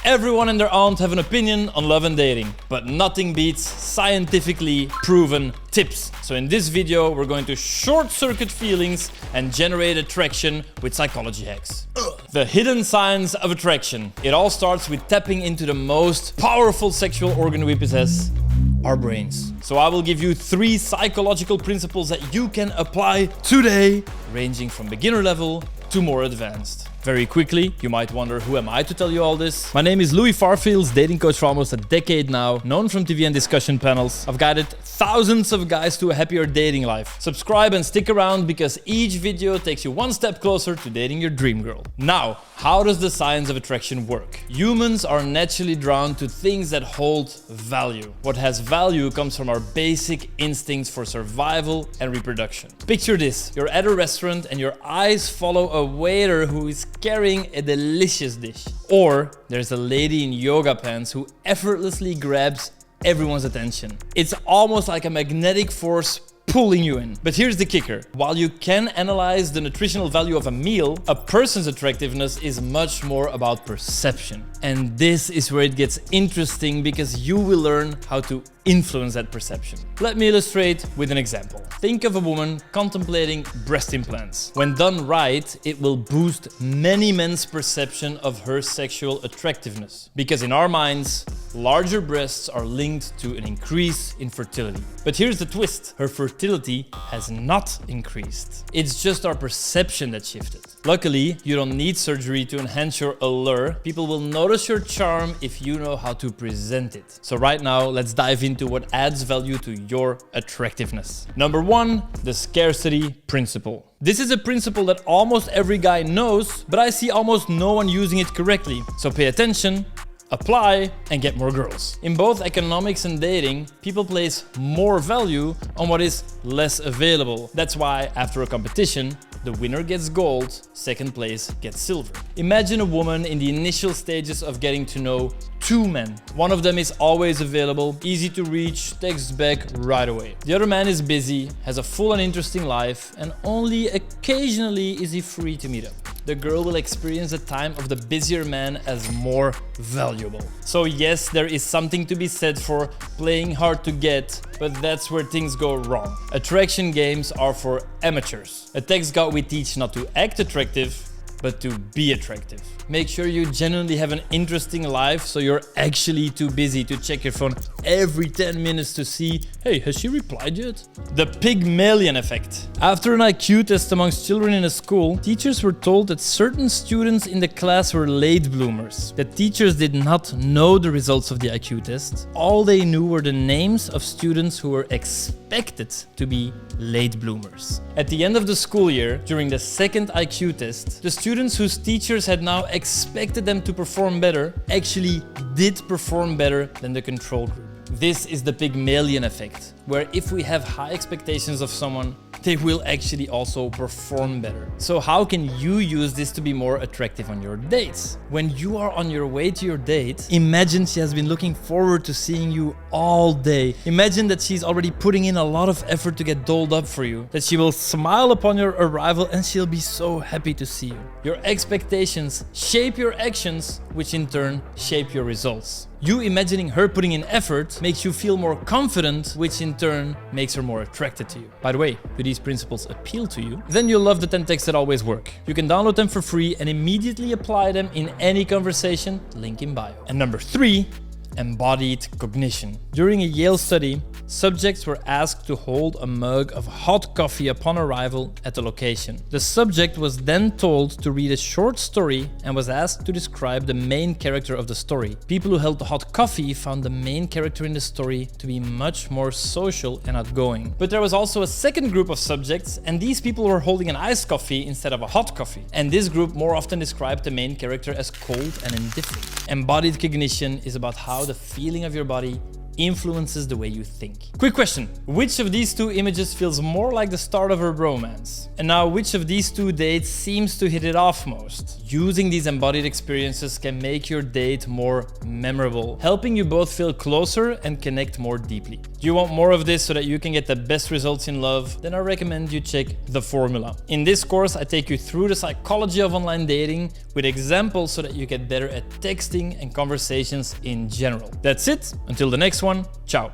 Everyone and their aunt have an opinion on love and dating, but nothing beats scientifically proven tips. So in this video, we're going to short-circuit feelings and generate attraction with psychology hacks. The hidden signs of attraction. It all starts with tapping into the most powerful sexual organ we possess, our brains. So I will give you 3 psychological principles that you can apply today, ranging from beginner level to more advanced. Very quickly, you might wonder, who am I to tell you all this? My name is Louis Farfields, dating coach for almost a decade now, known from TV and discussion panels. I've guided thousands of guys to a happier dating life. Subscribe and stick around because each video takes you one step closer to dating your dream girl. Now, how does the science of attraction work? Humans are naturally drawn to things that hold value. What has value comes from our basic instincts for survival and reproduction. Picture this, you're at a restaurant and your eyes follow a waiter who is carrying a delicious dish. Or there's a lady in yoga pants who effortlessly grabs everyone's attention. It's almost like a magnetic force pulling you in. But here's the kicker. While you can analyze the nutritional value of a meal, a person's attractiveness is much more about perception. And this is where it gets interesting because you will learn how to influence that perception. Let me illustrate with an example. Think of a woman contemplating breast implants. When done right, it will boost many men's perception of her sexual attractiveness. Because in our minds, larger breasts are linked to an increase in fertility. But here's the twist. Her fertility has not increased. It's just our perception that shifted. Luckily, you don't need surgery to enhance your allure. People will notice your charm if you know how to present it. So right now, let's dive into what adds value to your attractiveness. Number 1, the scarcity principle. This is a principle that almost every guy knows, but I see almost no one using it correctly. So pay attention, apply, and get more girls. In both economics and dating, people place more value on what is less available. That's why after a competition, the winner gets gold, second place gets silver. Imagine a woman in the initial stages of getting to know 2 men. One of them is always available, easy to reach, texts back right away. The other man is busy, has a full and interesting life, and only occasionally is he free to meet up. The girl will experience the time of the busier man as more valuable. So yes, there is something to be said for playing hard to get, but that's where things go wrong. Attraction games are for amateurs. A text guide we teach not to act attractive, but to be attractive. Make sure you genuinely have an interesting life so you're actually too busy to check your phone every 10 minutes to see, hey, has she replied yet? The Pygmalion effect. After an IQ test amongst children in a school, teachers were told that certain students in the class were late bloomers. The teachers did not know the results of the IQ test. All they knew were the names of students who were expected to be late bloomers. At the end of the school year, during the second IQ test, the students whose teachers had now expected them to perform better actually did perform better than the control group. This is the Pygmalion effect, where if we have high expectations of someone, they will actually also perform better. So how can you use this to be more attractive on your dates? When you are on your way to your date, imagine she has been looking forward to seeing you all day. Imagine that she's already putting in a lot of effort to get dolled up for you, that she will smile upon your arrival and she'll be so happy to see you. Your expectations shape your actions, which in turn shape your results. You imagining her putting in effort makes you feel more confident, which in turn makes her more attracted to you. By the way, do these principles appeal to you? Then you'll love the 10 texts that always work. You can download them for free and immediately apply them in any conversation, link in bio. And number 3, embodied cognition. During a Yale study, subjects were asked to hold a mug of hot coffee upon arrival at the location. The subject was then told to read a short story and was asked to describe the main character of the story. People who held the hot coffee found the main character in the story to be much more social and outgoing. But there was also a second group of subjects, and these people were holding an iced coffee instead of a hot coffee. And this group more often described the main character as cold and indifferent. Embodied cognition is about how the feeling of your body influences the way you think. Quick question, which of these 2 images feels more like the start of a romance? And now, which of these 2 dates seems to hit it off most? Using these embodied experiences can make your date more memorable, helping you both feel closer and connect more deeply. Do you want more of this so that you can get the best results in love? Then I recommend you check The Formula. In this course, I take you through the psychology of online dating with examples so that you get better at texting and conversations in general. That's it. Until the next one, ciao.